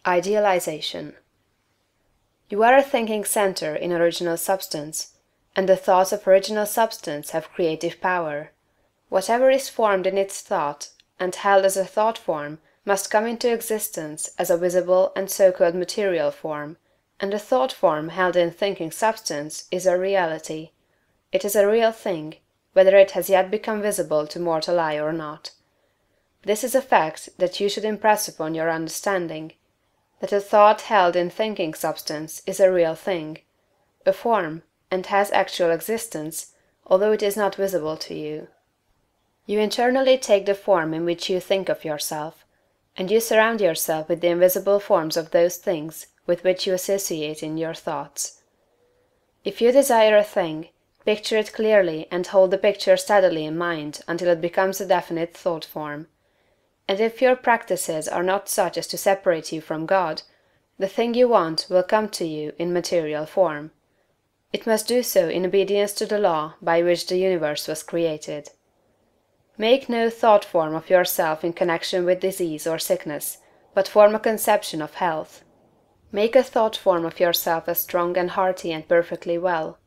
Idealization. You are a thinking center in original substance, and the thoughts of original substance have creative power. Whatever is formed in its thought, and held as a thought form, must come into existence as a visible and so-called material form, and a thought form held in thinking substance is a reality. It is a real thing, whether it has yet become visible to mortal eye or not. This is a fact that you should impress upon your understanding, that a thought held in thinking substance is a real thing, a form, and has actual existence, although it is not visible to you. You internally take the form in which you think of yourself, and you surround yourself with the invisible forms of those things with which you associate in your thoughts. If you desire a thing, picture it clearly and hold the picture steadily in mind until it becomes a definite thought form. And if your practices are not such as to separate you from God, the thing you want will come to you in material form. It must do so in obedience to the law by which the universe was created. Make no thought form of yourself in connection with disease or sickness, but form a conception of health. Make a thought form of yourself as strong and hearty and perfectly well.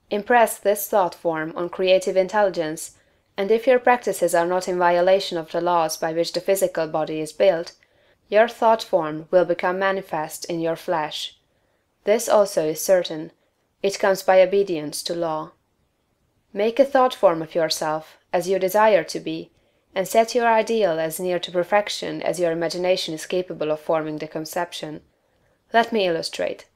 Impress this thought form on creative intelligence, and if your practices are not in violation of the laws by which the physical body is built, your thought form will become manifest in your flesh. This also is certain: it comes by obedience to law. Make a thought form of yourself as you desire to be, and set your ideal as near to perfection as your imagination is capable of forming the conception. Let me illustrate.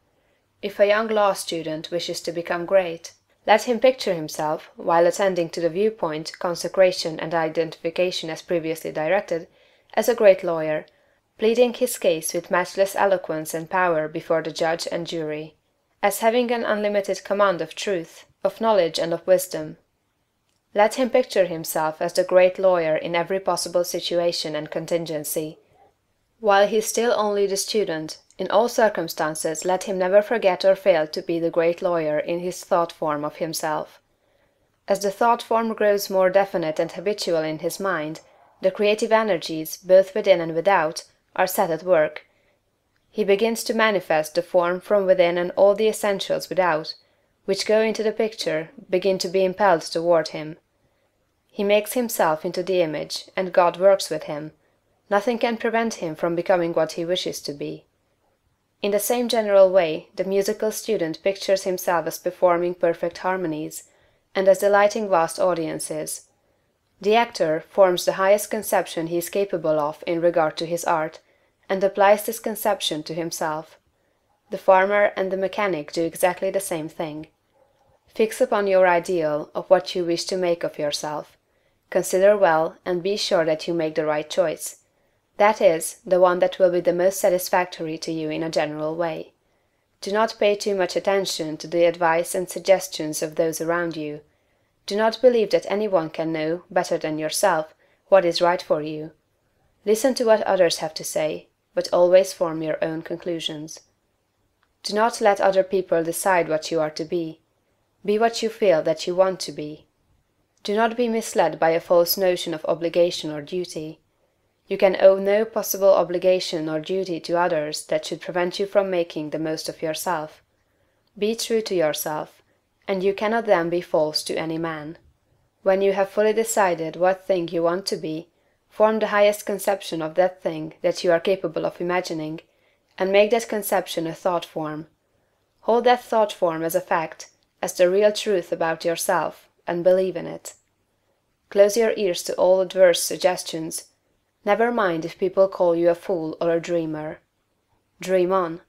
If a young law student wishes to become great, let him picture himself, while attending to the viewpoint, consecration, and identification as previously directed, as a great lawyer, pleading his case with matchless eloquence and power before the judge and jury, as having an unlimited command of truth, of knowledge, and of wisdom. Let him picture himself as the great lawyer in every possible situation and contingency. While he is still only the student, in all circumstances let him never forget or fail to be the great lawyer in his thought form of himself. As the thought form grows more definite and habitual in his mind, the creative energies, both within and without, are set at work. He begins to manifest the form from within, and all the essentials without, which go into the picture, begin to be impelled toward him. He makes himself into the image, and God works with him. Nothing can prevent him from becoming what he wishes to be. In the same general way, the musical student pictures himself as performing perfect harmonies, and as delighting vast audiences. The actor forms the highest conception he is capable of in regard to his art, and applies this conception to himself. The farmer and the mechanic do exactly the same thing. Fix upon your ideal of what you wish to make of yourself. Consider well, and be sure that you make the right choice. That is, the one that will be the most satisfactory to you in a general way. Do not pay too much attention to the advice and suggestions of those around you. Do not believe that any one can know, better than yourself, what is right for you. Listen to what others have to say, but always form your own conclusions. Do not let other people decide what you are to be. Be what you feel that you want to be. Do not be misled by a false notion of obligation or duty. You can owe no possible obligation or duty to others that should prevent you from making the most of yourself. Be true to yourself, and you cannot then be false to any man. When you have fully decided what thing you want to be, form the highest conception of that thing that you are capable of imagining, and make that conception a thought form. Hold that thought form as a fact, as the real truth about yourself, and believe in it. Close your ears to all adverse suggestions. Never mind if people call you a fool or a dreamer. Dream on.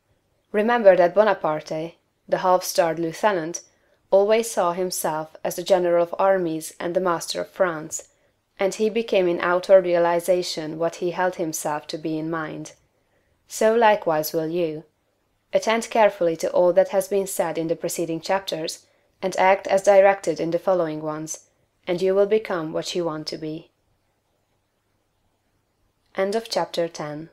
Remember that Bonaparte, the half-starved lieutenant, always saw himself as the general of armies and the master of France, and he became in outward realization what he held himself to be in mind. So likewise will you. Attend carefully to all that has been said in the preceding chapters, and act as directed in the following ones, and you will become what you want to be. End of chapter 10.